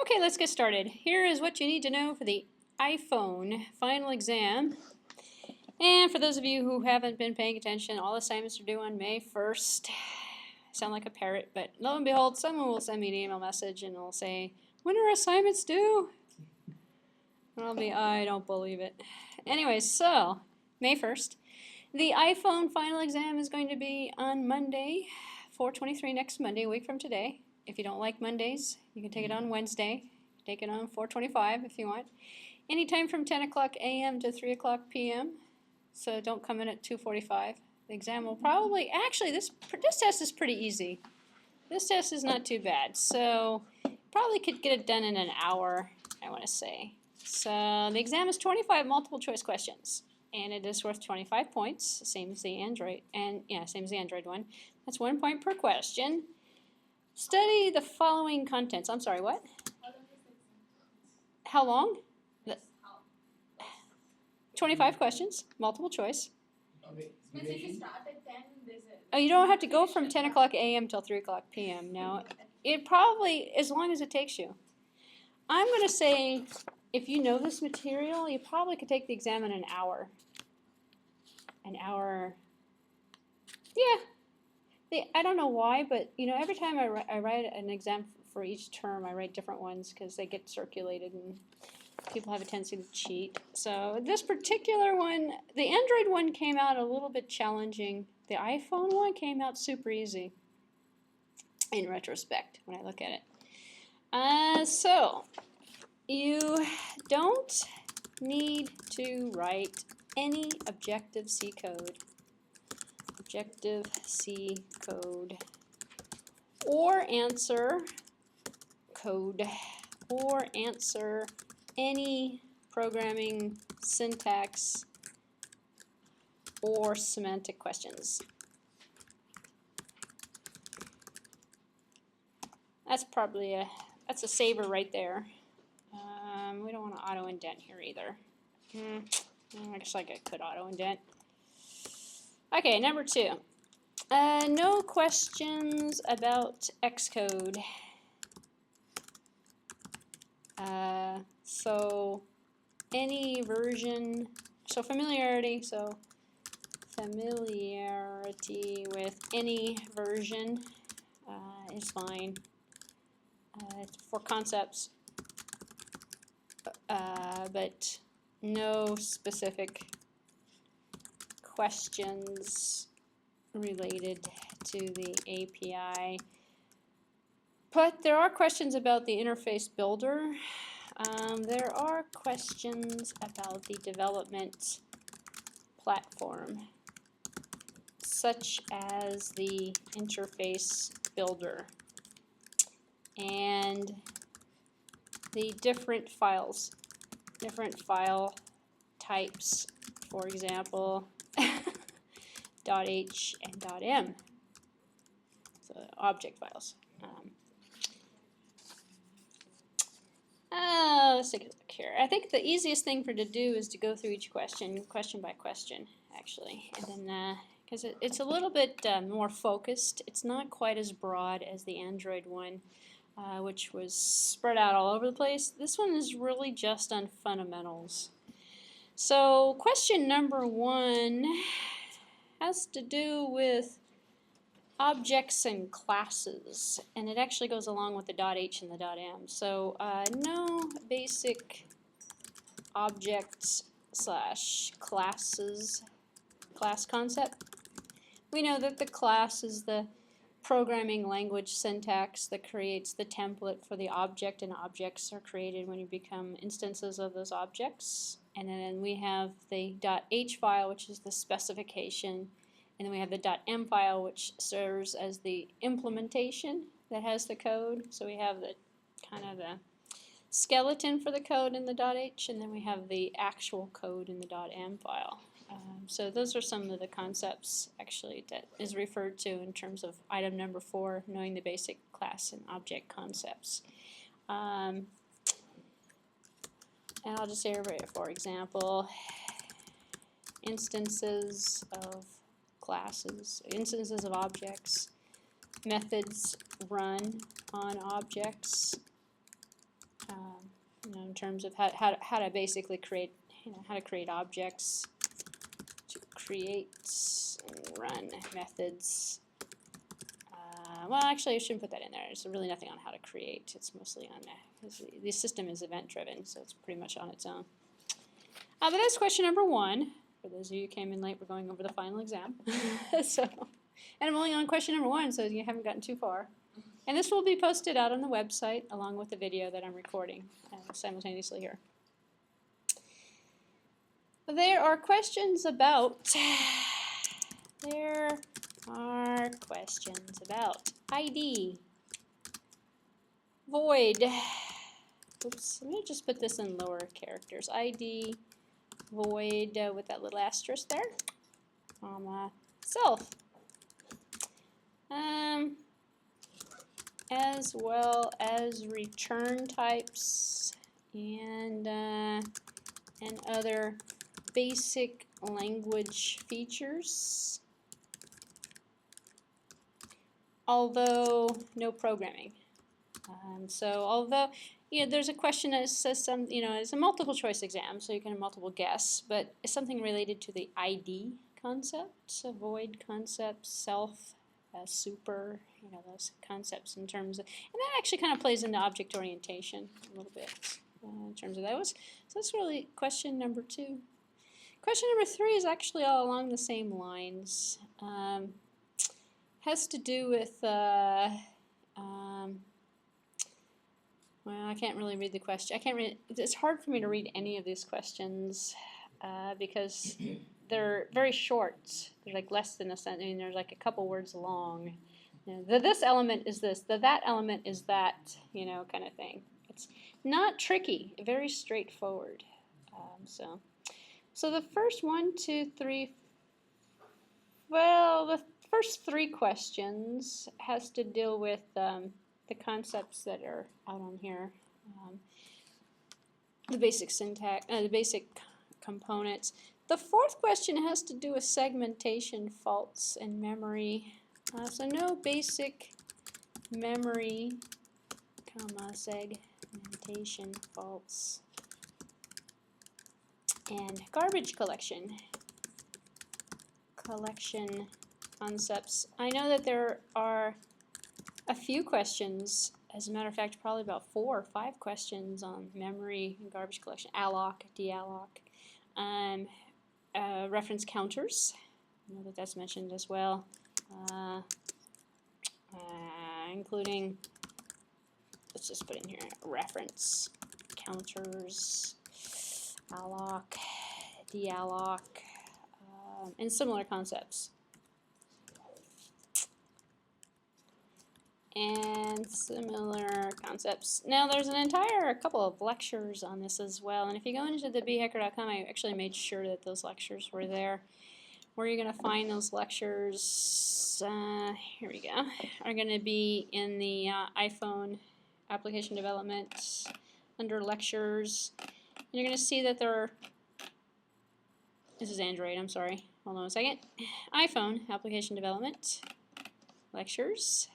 Okay, let's get started. Here is what you need to know for the iPhone final exam. And for those of you who haven't been paying attention, all assignments are due on May 1st. I sound like a parrot, but lo and behold, someone will send me an email message and they'll say, when are assignments due? And I'll be, I don't believe it. Anyway, so May 1st. The iPhone final exam is going to be on Monday, 4/23, next Monday, a week from today. If you don't like Mondays, you can take it on Wednesday. Take it on 4/25 if you want. Anytime from 10 o'clock a.m. to 3 o'clock p.m. So don't come in at 2:45. The exam will probably, actually this test is pretty easy. This test is not too bad. So probably could get it done in an hour, I want to say. So the exam is 25 multiple choice questions. And it is worth 25 points, same as the Android, same as the Android one. That's 1 point per question. Study the following contents. I'm sorry, what? How long? 25 questions, multiple choice. Oh, you don't have to go from 10 o'clock a.m. till 3 o'clock p.m. No, it probably, as long as it takes you. I'm going to say, if you know this material, you probably could take the exam in an hour. An hour, yeah. I don't know why, but you know, every time I write an exam for each term, I write different ones because they get circulated and people have a tendency to cheat. So this particular one, the Android one came out a little bit challenging. The iPhone one came out super easy in retrospect when I look at it. So you don't need to write any Objective-C code. Objective-C code. Or answer code. Or answer any programming syntax or semantic questions. That's probably that's a saver right there. We don't want to auto indent here either. I guess I could auto indent. Okay, number 2. No questions about Xcode. So any version, so familiarity with any version is fine for concepts, but no specific questions related to the API. But there are questions about the interface builder. There are questions about the development platform, such as the interface builder and the different files, different file types, for example, .h and .m, so object files. Let's take a look here. I think the easiest thing to do is to go through each question by question, actually, and then because it's a little bit more focused. It's not quite as broad as the Android one, which was spread out all over the place. This one is really just on fundamentals. So question number 1 has to do with objects and classes, and it actually goes along with the .h and the .m. So no basic objects / classes class concept. We know that the class is the programming language syntax that creates the template for the object, and objects are created when you become instances of those objects. And then we have the .h file, which is the specification. And then we have the .m file, which serves as the implementation that has the code. So we have the kind of the skeleton for the code in the .h, and then we have the actual code in the .m file. So those are some of the concepts actually that is referred to in terms of item number 4, knowing the basic class and object concepts. And I'll just say, for example, instances of classes, instances of objects, methods run on objects, terms of how to basically create, how to create objects, to create and run methods. Well, actually, I shouldn't put that in there. There's really nothing on how to create. It's mostly on because the system is event-driven, so it's pretty much on its own. But that's question number 1. For those of you who came in late, we're going over the final exam. And I'm only on question number 1, so you haven't gotten too far. And this will be posted out on the website along with the video that I'm recording simultaneously here. There are questions about ID, void. Oops, let me just put this in lower characters. ID, void with that little asterisk there, comma, self. As well as return types and other basic language features, although no programming. So although there's a question that says it's a multiple choice exam, so you can have multiple guess, but it's something related to the ID concept, so void concept, self, super, those concepts in terms of, and that actually kind of plays into object orientation a little bit in terms of those. So that's really question number 2. Question number 3 is actually all along the same lines. Has to do with, well, I can't really read the question. It's hard for me to read any of these questions because they're very short. They're like less than a sentence. I mean, they're like a couple words long. The this element is this. The that element is that. Kind of thing. It's not tricky. Very straightforward. So the first 1, 2, 3. Well, the first 3 questions has to deal with the concepts that are out on here. The basic syntax, the basic components. The 4th question has to do with segmentation faults in memory. So no basic memory, segmentation faults. And garbage collection concepts. I know that there are a few questions, as a matter of fact, probably about 4 or 5 questions on memory and garbage collection, alloc, dealloc, reference counters. I know that that's mentioned as well, including, let's just put in here, reference counters, alloc, dealloc, and similar concepts. Now there's an entire couple of lectures on this as well, and if you go into the bhacker.com, I actually made sure that those lectures were there. Where you're going to find those lectures, here we go, are going to be in the iPhone application development under lectures. And you're going to see that there are, this is Android, I'm sorry, hold on a second, iPhone application development lectures.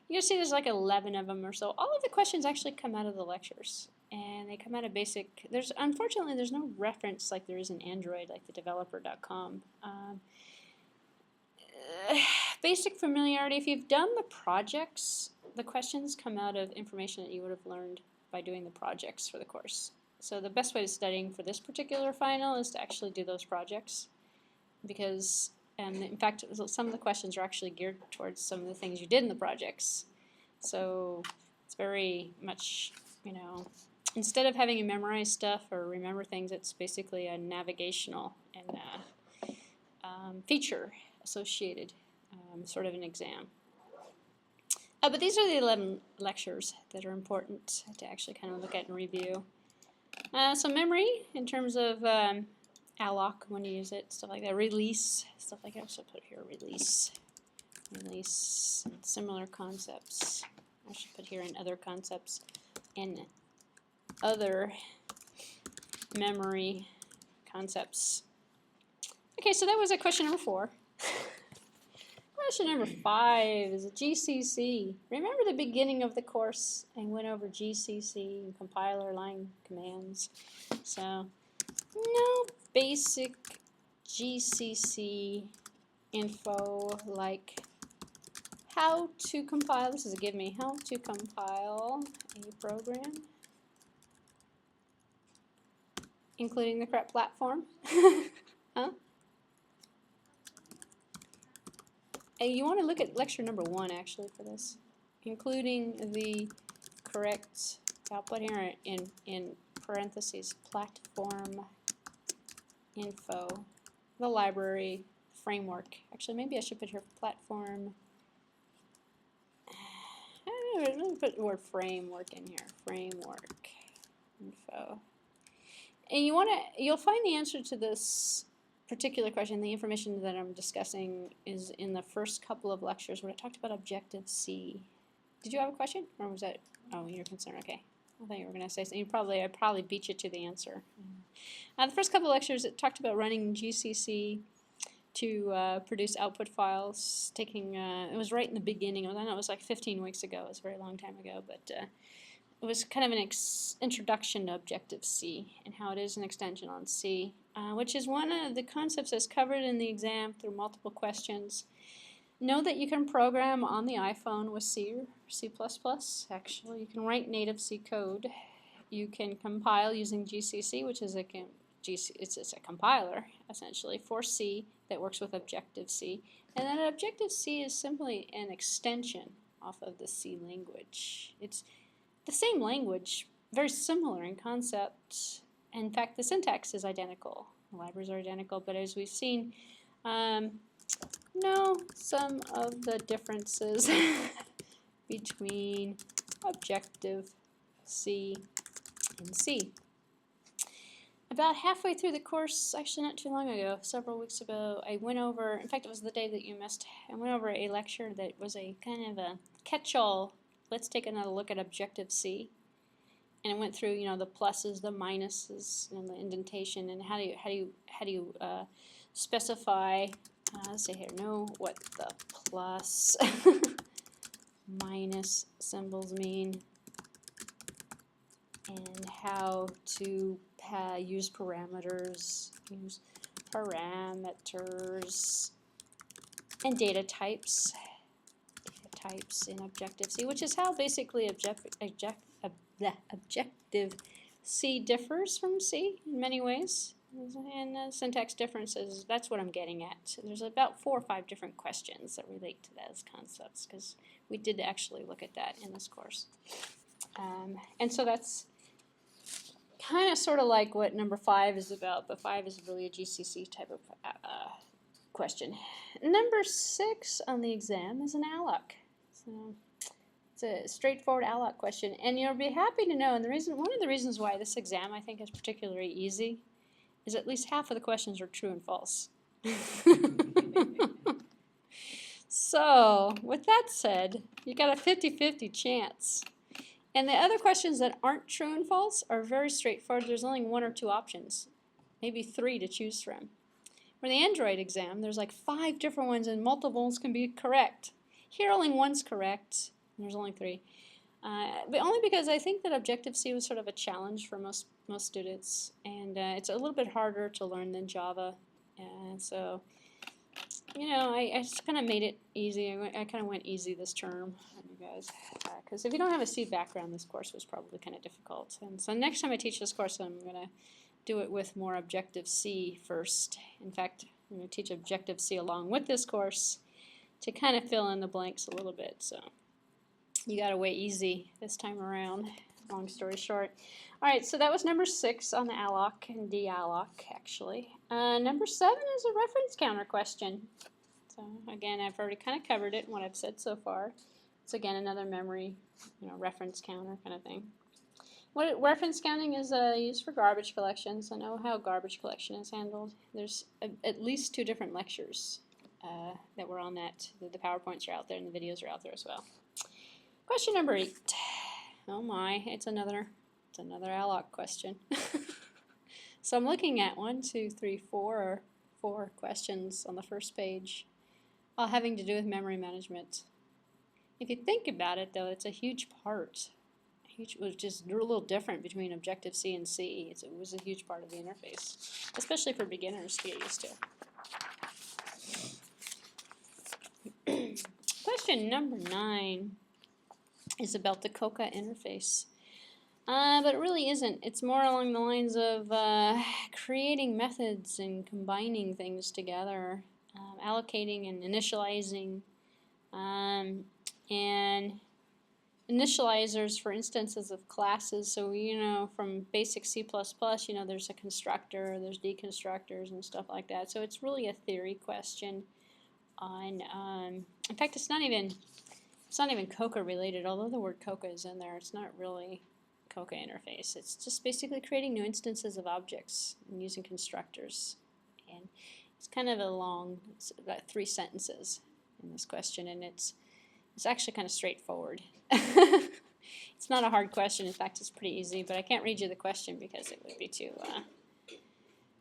You're going to see there's like 11 of them or so. All of the questions actually come out of the lectures. And they come out of basic, unfortunately there's no reference like there is in Android, like the developer.com. Basic familiarity, if you've done the projects, the questions come out of information that you would have learned by doing the projects for the course. So the best way to studying for this particular final is to actually do those projects. Because, in fact, some of the questions are actually geared towards some of the things you did in the projects. So it's very much, instead of having you memorize stuff or remember things, it's basically a navigational and feature associated sort of an exam. But these are the 11 lectures that are important to actually kind of look at and review. So memory, in terms of alloc, when you use it, stuff like that, release, stuff like that. So put here release, and similar concepts. I should put here in other concepts and other memory concepts. Okay, so that was question number 4. Question number 5 is a GCC. Remember the beginning of the course? I went over GCC and compiler line commands. So, no basic GCC info like how to compile. This is a give me how to compile a program, including the correct platform. Huh? You want to look at lecture number 1 actually for this, including the correct, I'll put here in parentheses, platform info, the library framework. Actually, maybe I should put here platform. Let me put the word framework in here. Framework info. And you'll find the answer to this particular question. The information that I'm discussing is in the first couple of lectures when I talked about Objective-C. Did you have a question, or was that? Oh, you're concerned. Okay, I thought you were going to say something. I probably beat you to the answer. The first couple of lectures it talked about running GCC to produce output files. Taking it was right in the beginning. I know it was like 15 weeks ago. It was a very long time ago, but it was kind of an introduction to Objective-C and how it is an extension on C, which is one of the concepts that's covered in the exam through multiple questions. Know that you can program on the iPhone with C or C++. Actually, you can write native C code. You can compile using GCC, which is it's a compiler essentially for C that works with Objective-C. And then Objective-C is simply an extension off of the C language. It's the same language, very similar in concept. In fact, the syntax is identical. The libraries are identical, but as we've seen, some of the differences between Objective-C and C. About halfway through the course, actually not too long ago, several weeks ago, I went over, in fact it was the day that you missed, I went over a lecture that was a kind of a catch-all. Let's take another look at Objective-C, and it went through, the pluses, the minuses, and the indentation, and how do you specify. Let's see here. Know what the plus minus symbols mean, and how to use parameters, and data types. Types in Objective-C, which is how basically Objective-C differs from C in many ways. And syntax differences, that's what I'm getting at. There's about 4 or 5 different questions that relate to those concepts, because we did actually look at that in this course. And so that's kind of sort of like what number 5 is about, but 5 is really a GCC type of question. Number 6 on the exam is an alloc. So it's a straightforward alloc question, and you'll be happy to know, and one of the reasons why this exam I think is particularly easy is at least half of the questions are true and false. So with that said, you got a 50-50 chance. And the other questions that aren't true and false are very straightforward. There's only 1 or 2 options, maybe 3 to choose from. For the Android exam, there's like 5 different ones, and multiples can be correct. Here, only 1's correct, and there's only 3. But only because I think that Objective-C was sort of a challenge for most students, and it's a little bit harder to learn than Java. So, I just kind of made it easy. I kind of went easy this term on you guys, because if you don't have a C background, this course was probably kind of difficult. And so next time I teach this course, I'm going to do it with more Objective-C first. In fact, I'm going to teach Objective-C along with this course to kind of fill in the blanks a little bit. So you got to wait easy this time around, long story short. All right, so that was number 6 on the alloc and dealloc, actually. Number 7 is a reference counter question. So again, I've already kind of covered it in what I've said so far. It's again another memory, reference counter kind of thing. What reference counting is used for garbage collections. I know how garbage collection is handled. There's at least 2 different lectures that were on that. The PowerPoints are out there and the videos are out there as well. Question number 8. Oh my, it's another alloc question. So I'm looking at 4 questions on the first page all having to do with memory management. If you think about it, though, it's a huge part. Which is a little different between Objective-C and C. It was a huge part of the interface, especially for beginners to get used to. Question number 9 is about the COCA interface. But it really isn't. It's more along the lines of creating methods and combining things together, allocating and initializing, and initializers for instances of classes. So, you know, from basic C++, you know, there's a constructor, there's deconstructors and stuff like that. So it's really a theory question on, in fact, it's not even COCA related, although the word COCA is in there. It's not really COCA interface. It's just basically creating new instances of objects and using constructors. And it's kind of a long, it's about 3 sentences in this question, and it's actually kind of straightforward. It's not a hard question. In fact, it's pretty easy, but I can't read you the question because it would be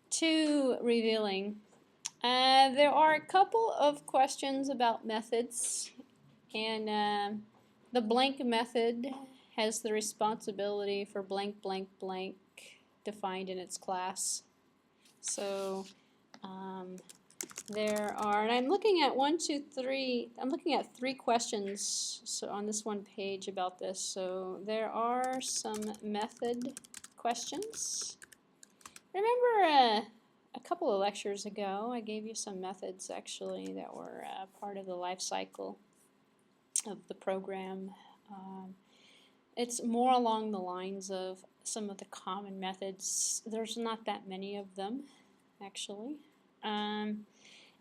too revealing. There are a couple of questions about methods, and the blank method has the responsibility for blank, blank, blank defined in its class. So there are, and I'm looking at 1, 2, 3, I'm looking at 3 questions so on this one page about this. So there are some method questions. Remember a couple of lectures ago I gave you some methods actually that were part of the life cycle of the program. It's more along the lines of some of the common methods. There's not that many of them actually.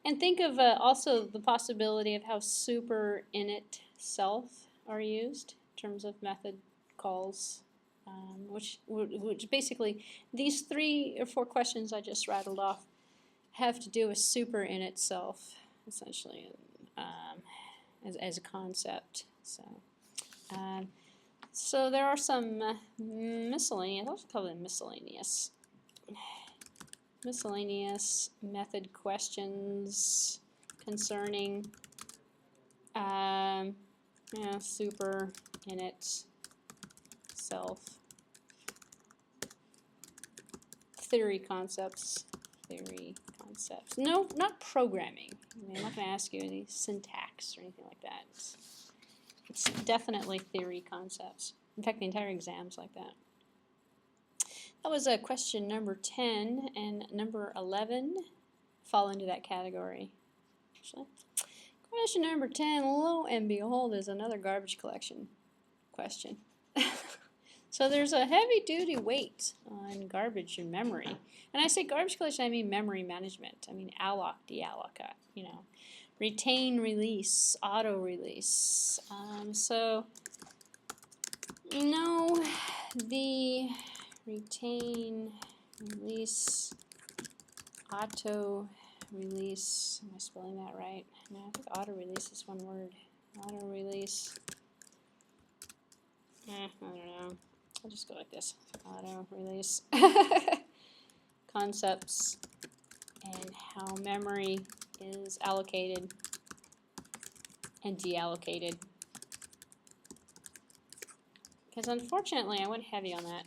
And think of also the possibility of how super init self are used in terms of method calls, which basically these 3 or 4 questions I just rattled off have to do with super init self, essentially, as a concept. So there are some miscellaneous, I'll call them miscellaneous method questions concerning super init self theory concepts. No, not programming. I mean, I'm not going to ask you any syntax or anything like that. It's definitely theory concepts. In fact, the entire exam's like that. That was question number 10, and number 11 fall into that category. Actually, question number 10, lo and behold, is another garbage collection question. So there's a heavy-duty weight on garbage and memory. And I say garbage collection, I mean memory management. I mean alloc, dealloc, you know, retain, release, auto-release. So, you know, the retain, release, auto-release. Am I spelling that right? No, I think auto-release is one word. Auto-release. I don't know. I'll just go like this. Auto-release. Concepts and how memory is allocated and deallocated. Because unfortunately, I went heavy on that.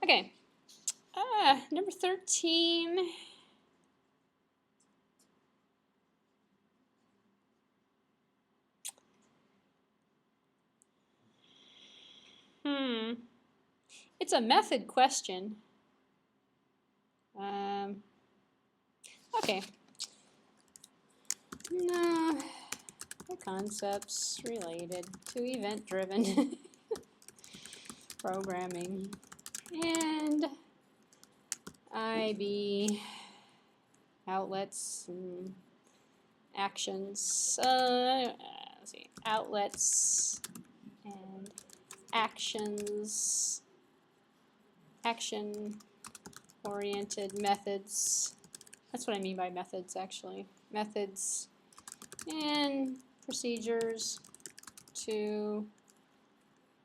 Okay, number 13. It's a method question. Okay. No, the concepts related to event-driven programming and IB outlets and actions. Let's see, outlets and actions, action-oriented methods. That's what I mean by methods, actually. Methods and procedures to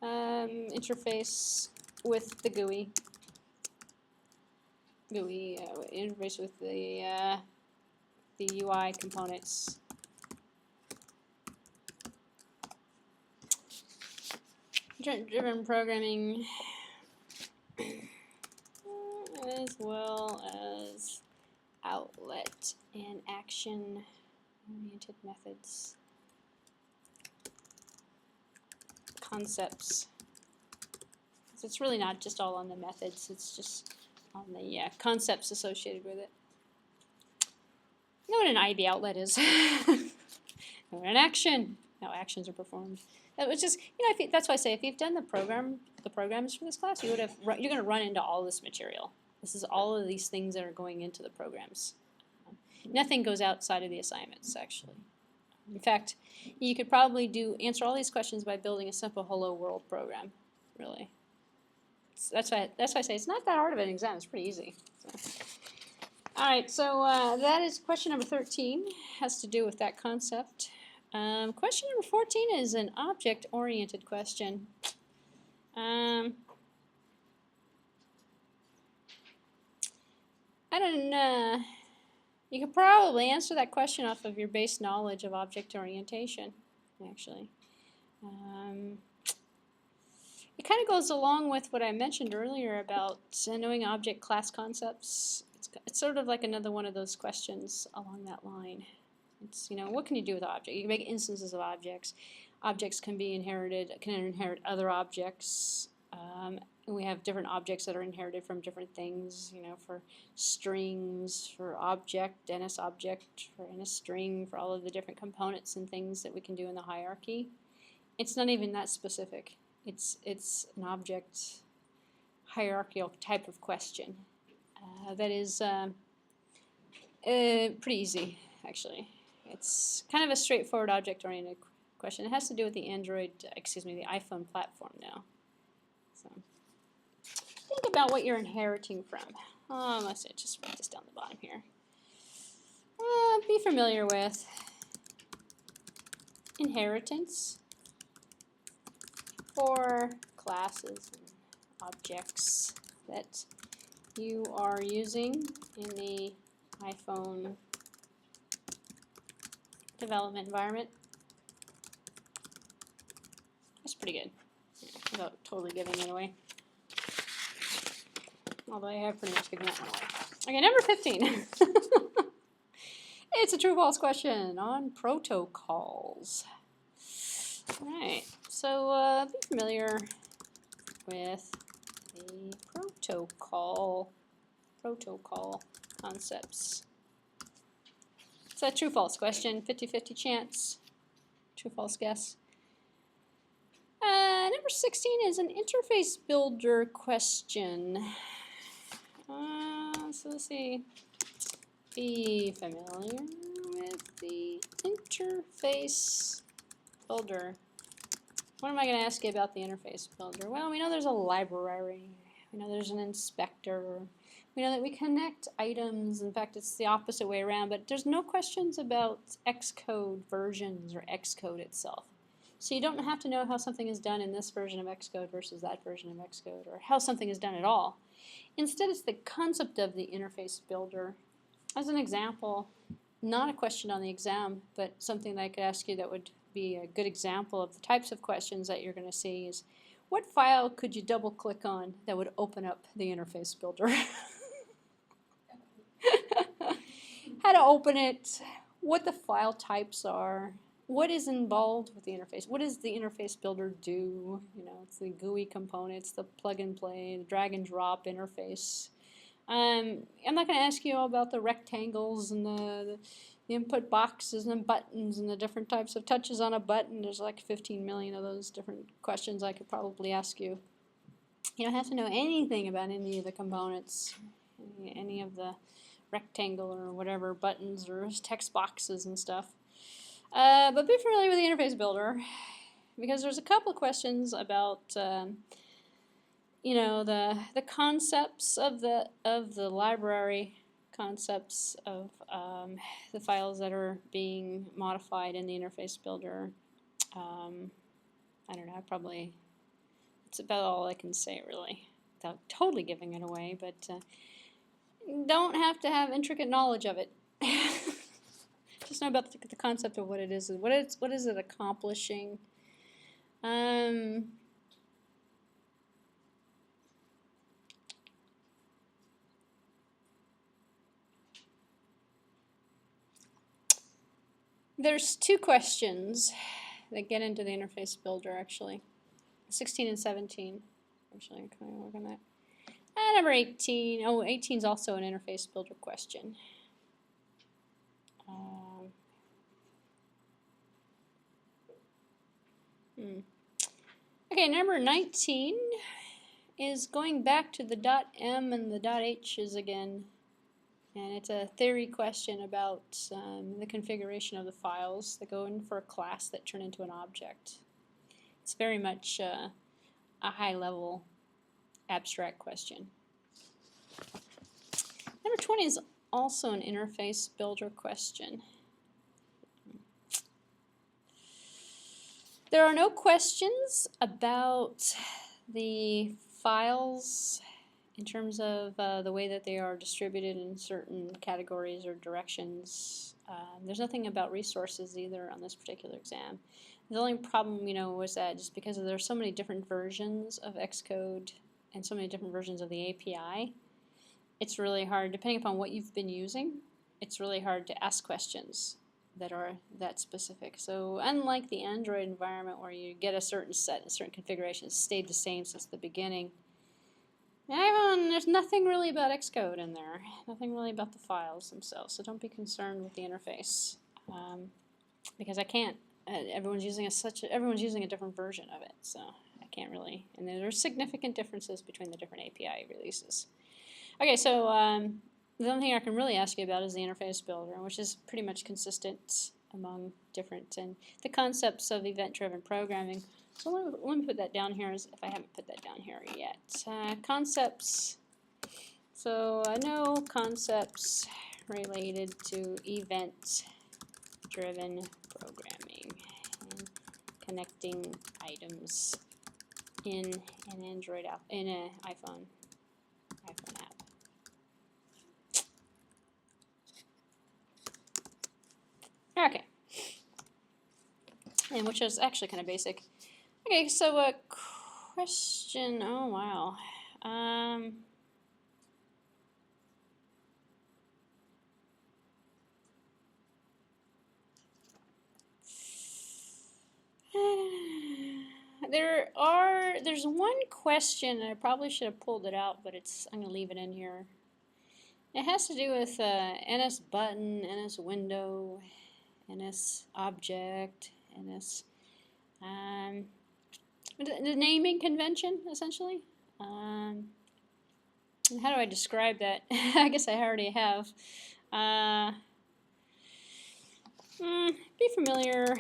interface with the GUI. GUI interface with the UI components. Driven programming, as well as outlet and action-oriented methods, concepts. So it's really not just all on the methods, it's just on the concepts associated with it. You know what an IB outlet is? Or an action. How actions are performed. That was just, I think that's why I say if you've done the programs for this class, you're going to run into all this material. This is all of these things that are going into the programs. Nothing goes outside of the assignments, actually. In fact, you could probably answer all these questions by building a simple hello world program, really. That's why I say it's not that hard of an exam. It's pretty easy. So. All right, so that is question number 13. Has to do with that concept. Question number 14 is an object-oriented question. I don't know. You could probably answer that question off of your base knowledge of object orientation, actually. It kind of goes along with what I mentioned earlier about knowing object class concepts. It's sort of like another one of those questions along that line. It's, what can you do with objects? You can make instances of objects. Objects can inherit other objects. And we have different objects that are inherited from different things, for strings, for object, NS object, for NS string, for all of the different components and things that we can do in the hierarchy. It's not even that specific. It's an object hierarchical type of question. That is pretty easy, actually. It's kind of a straightforward object-oriented question. It has to do with the the iPhone platform now. So think about what you're inheriting from. Let's just write this down the bottom here. Be familiar with inheritance for classes and objects that you are using in the iPhone development environment. That's pretty good, without totally giving it away. Although I have pretty much given that one away. Okay, number 15. It's a true-false question on protocols. All right, so be familiar with the protocol concepts. It's a true-false question, 50-50 chance, true-false guess. Number 16 is an interface builder question. So let's see. Be familiar with the interface builder. What am I going to ask you about the interface builder? Well, we know there's a library. We know there's an inspector. We know that we connect items. In fact, it's the opposite way around, but there's no questions about Xcode versions or Xcode itself. So you don't have to know how something is done in this version of Xcode versus that version of Xcode, or how something is done at all. Instead, it's the concept of the interface builder. As an example, not a question on the exam, but something that I could ask you that would be a good example of the types of questions that you're going to see is, what file could you double click on that would open up the interface builder? How to open it, what the file types are, what is involved with the interface, what does the interface builder do? It's the GUI components, the plug and play, the drag and drop interface. I'm not going to ask you all about the rectangles and the input boxes and buttons and the different types of touches on a button. There's like 15 million of those different questions I could probably ask you. You don't have to know anything about any of the components, any of the rectangle or whatever buttons or text boxes and stuff. But be familiar with the interface builder, because there's a couple of questions about the concepts of the library, concepts of the files that are being modified in the interface builder. I don't know, it's about all I can say really, without totally giving it away, but Don't have to have intricate knowledge of it. Just know about the concept of what it is. What is it accomplishing? There's two questions that get into the interface builder, actually. 16 and 17. Actually, I'm going to work on that. And number 18. Oh, 18 is also an interface builder question. Okay, number 19 is going back to the .m and the .h's again. And it's a theory question about the configuration of the files that go in for a class that turn into an object. It's very much a high-level abstract question. Number 20 is also an interface builder question. There are no questions about the files in terms of the way that they are distributed in certain categories or directions. There's nothing about resources either on this particular exam. The only problem, was that just because there's so many different versions of Xcode and so many different versions of the API, it's really hard, depending upon what you've been using, it's really hard to ask questions that are that specific. So unlike the Android environment where you get a certain set, a certain configuration, it's stayed the same since the beginning, iPhone, there's nothing really about Xcode in there, nothing really about the files themselves, so don't be concerned with the interface, because I can't. Everyone's using a different version of it, so I can't really. And there are significant differences between the different API releases. Okay, so the only thing I can really ask you about is the interface builder, which is pretty much consistent among different and the concepts of event-driven programming. So let me put that down here, if I haven't put that down here yet. Concepts. So I know concepts related to event-driven programming and connecting items in an Android app, in an iPhone app. Okay, and which is actually kind of basic. Okay, so a question. Oh wow. There's one question, and I probably should have pulled it out, but I'm going to leave it in here. It has to do with NS button, NS window, NS object, NS, the naming convention, essentially. How do I describe that? I guess I already have. Be familiar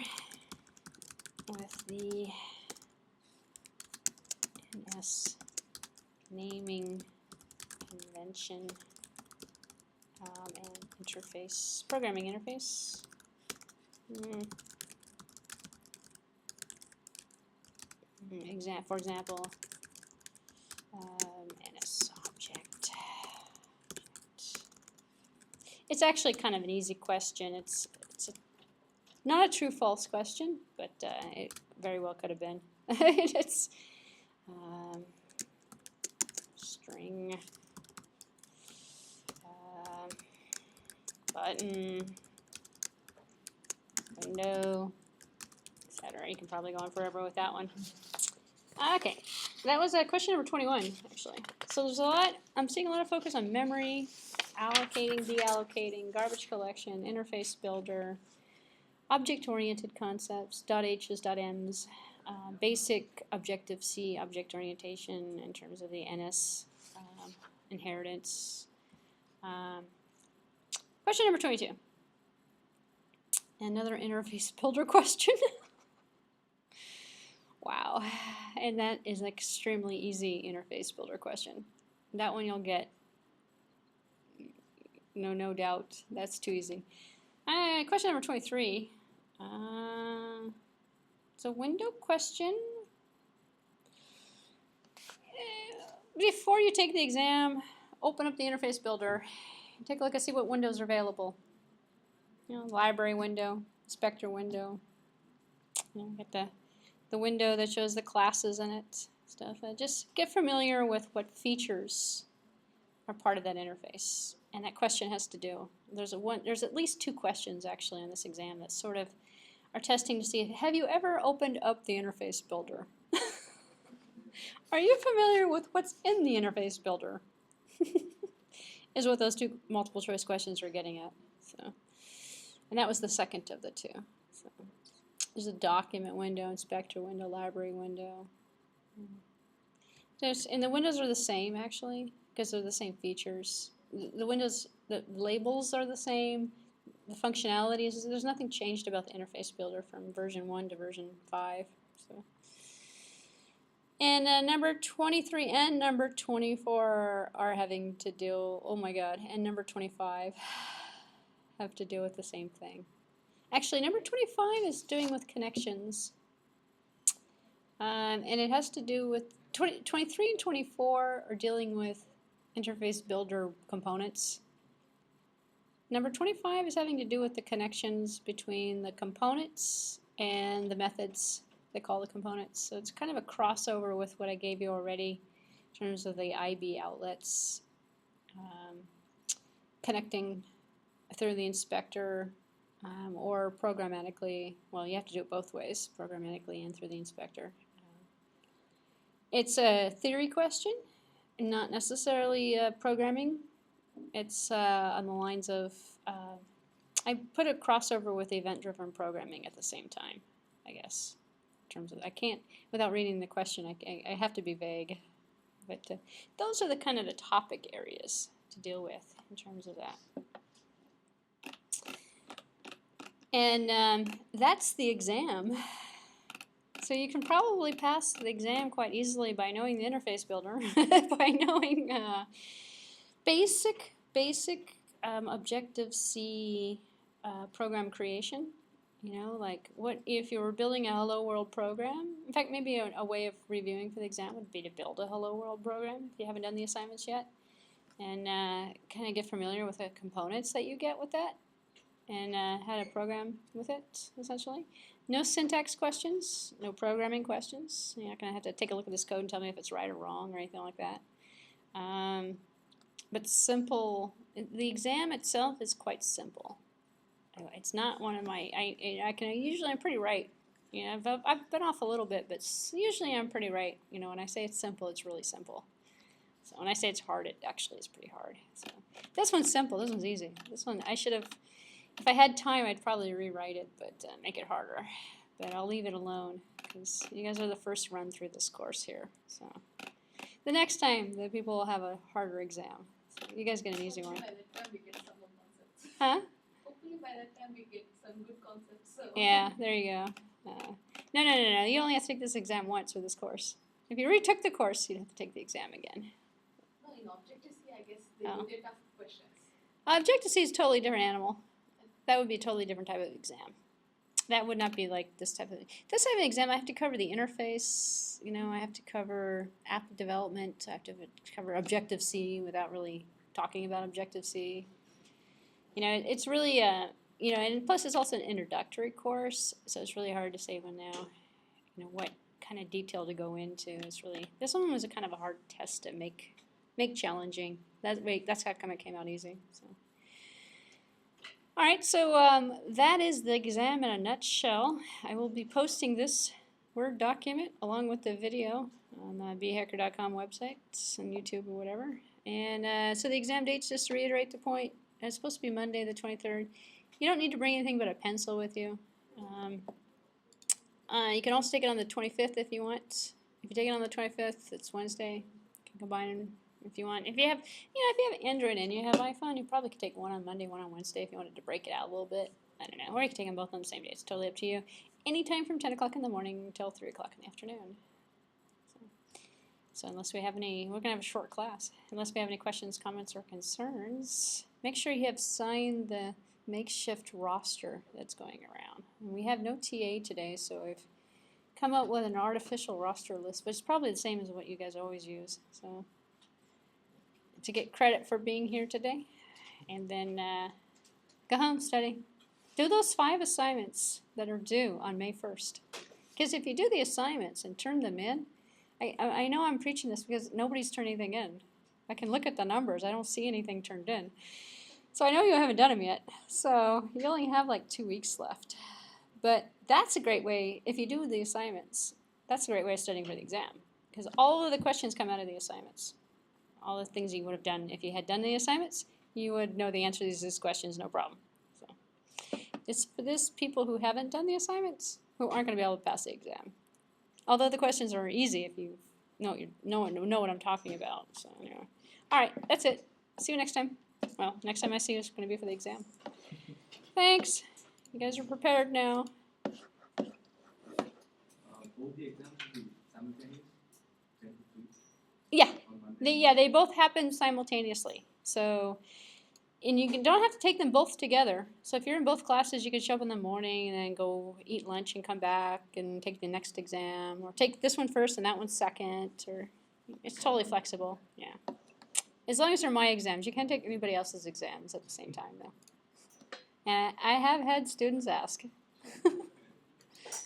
with the NS naming convention and interface, programming interface. For example, NS object. It's actually kind of an easy question. It's not a true-false question, but it very well could have been. It's string button window, etc. You can probably go on forever with that one. Okay, that was question number 21, actually. So there's a lot. I'm seeing a lot of focus on memory, allocating, deallocating, garbage collection, interface builder, object-oriented concepts, .h's, .m's, basic Objective-C object orientation in terms of the NS inheritance. Question number 22. Another interface builder question. Wow, and that is an extremely easy interface builder question. That one you'll get, no doubt. That's too easy. Question number 23. It's a window question. Before you take the exam, open up the interface builder, take a look and see what windows are available. You know, library window, inspector window. You know, get the window that shows the classes in it, stuff. Just get familiar with what features are part of that interface, and that question has to do. There's at least 2 questions actually on this exam that sort of are testing to see, have you ever opened up the interface builder? Are you familiar with what's in the interface builder? Is what those 2 multiple choice questions are getting at. So, and that was the second of the 2. So, there's a document window, inspector window, library window. And the windows are the same actually, because they're the same features. The windows, the labels are the same. The functionalities, there's nothing changed about the interface builder from version 1 to version 5. So. And number 23 and number 24 are having to deal, oh my god, and number 25 have to deal with the same thing. Actually, number 25 is doing with connections. And it has to do with, 23 and 24 are dealing with interface builder components. Number 25 is having to do with the connections between the components and the methods they call the components. So it's kind of a crossover with what I gave you already in terms of the IB outlets, connecting through the inspector or programmatically. Well, you have to do it both ways, programmatically and through the inspector. It's a theory question, not necessarily programming. It's on the lines of, I put a crossover with event-driven programming at the same time, I guess. In terms of, I can't, without reading the question, I have to be vague. But those are the kind of the topic areas to deal with in terms of that. And that's the exam. So you can probably pass the exam quite easily by knowing the interface builder, by knowing basic Objective-C program creation. You know, like what if you were building a Hello World program? In fact, maybe a way of reviewing for the exam would be to build a Hello World program if you haven't done the assignments yet, and kind of get familiar with the components that you get with that, and how to program with it, essentially. No syntax questions, no programming questions. You're not going to have to take a look at this code and tell me if it's right or wrong or anything like that. But simple, the exam itself is quite simple. It's not one of my, I'm pretty right. You know, I've been off a little bit, but usually I'm pretty right. You know, when I say it's simple, it's really simple. So when I say it's hard, it actually is pretty hard. So this one's simple, this one's easy. This one, I should have, if I had time, I'd probably rewrite it, but make it harder. But I'll leave it alone, because you guys are the first run through this course here. So the next time, the people will have a harder exam. So you guys get an easy one. By that time we get some more concepts. Huh? Hopefully by that time we get some good concepts. So. Yeah, there you go. No. You only have to take this exam once for this course. If you retook the course, you'd have to take the exam again. No, in Objective-C, I guess they do get tough questions. Objective-C is a totally different animal. That would be a totally different type of exam. That would not be like this type of exam. I have to cover the interface. You know, I have to cover app development. I have to cover Objective-C without really talking about Objective-C. You know, it's really you know, and plus it's also an introductory course, so it's really hard to say when now, you know, what kind of detail to go into. It's really, this one was a kind of a hard test to make challenging. That's how come it came out easy. So. All right, so that is the exam in a nutshell. I will be posting this Word document along with the video on the bhacker.com website and YouTube or whatever. And so the exam dates, just to reiterate the point, it's supposed to be Monday the 23rd. You don't need to bring anything but a pencil with you. You can also take it on the 25th if you want. If you take it on the 25th, it's Wednesday. You can combine them if you want. If you have, if you have Android and you have iPhone, you probably could take one on Monday, one on Wednesday if you wanted to break it out a little bit. I don't know. Or you can take them both on the same day. It's totally up to you. Anytime from 10 o'clock in the morning until 3 o'clock in the afternoon. So unless we have any, we're going to have a short class. Unless we have any questions, comments, or concerns, make sure you have signed the makeshift roster that's going around. And we have no TA today, so I've come up with an artificial roster list, which is probably the same as what you guys always use. So to get credit for being here today. And then go home, study. Do those 5 assignments that are due on May 1st. Because if you do the assignments and turn them in, I know I'm preaching this because nobody's turned anything in. I can look at the numbers. I don't see anything turned in. So I know you haven't done them yet. So you only have like 2 weeks left. But that's a great way, if you do the assignments, that's a great way of studying for the exam. Because all of the questions come out of the assignments. All the things you would have done if you had done the assignments, you would know the answer to these questions, no problem. So it's for this people who haven't done the assignments who aren't going to be able to pass the exam. Although the questions are easy if you know what I'm talking about. So anyway. All right, that's it. See you next time. Well, next time I see you is going to be for the exam. Thanks. You guys are prepared now. Both the exams will be simultaneous? 10 to 3? Yeah. On Monday? They both happen simultaneously. So, and you don't have to take them both together. So if you're in both classes, you can show up in the morning and then go eat lunch and come back and take the next exam, or take this one first and that one second, or it's totally flexible. Yeah. As long as they're my exams, you can't take anybody else's exams at the same time, though. And I have had students ask,